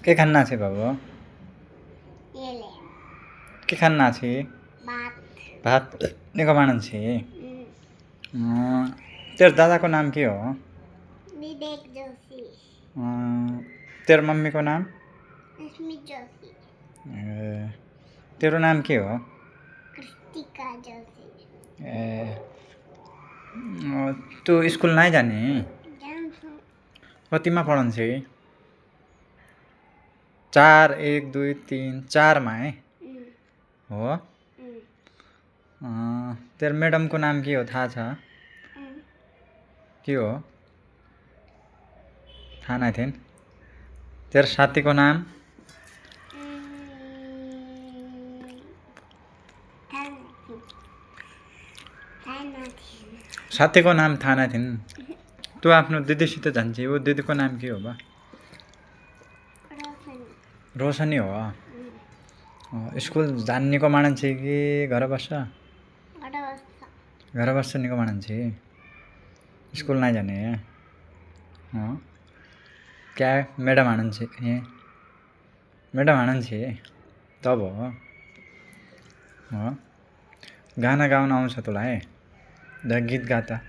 के खाना छे बाबू ये ले के खाना छे बात भात निको मानन छे हम्म, तेरे दादा को नाम के हो विवेक जोशी तेरे मम्मी को नाम स्मित जोशी तेरो नाम के हो कृतिका जोशी तू स्कूल नहीं जाने जान्छु कतिमा पढन छे 4 1 2 3 4 मा है हो तेरो मैडम को नाम के हो थाहा छ के हो थाहा नहीं थिएन तेरो साथी को नाम साथी को नाम थाहा नहीं थिएन तू आफ्नो दिदीसित जान्छे वो दिदी को नाम के हो बा रोशनी हो स्कूल जाने को मानन छे कि घर बस्छ घर बस्छ निको मानन छे स्कूल नहीं जाने क्या मैडम आनंद छे मैडम आनंद छे तब हो गाना गाउन आउँछ तँलाई द गीत गाता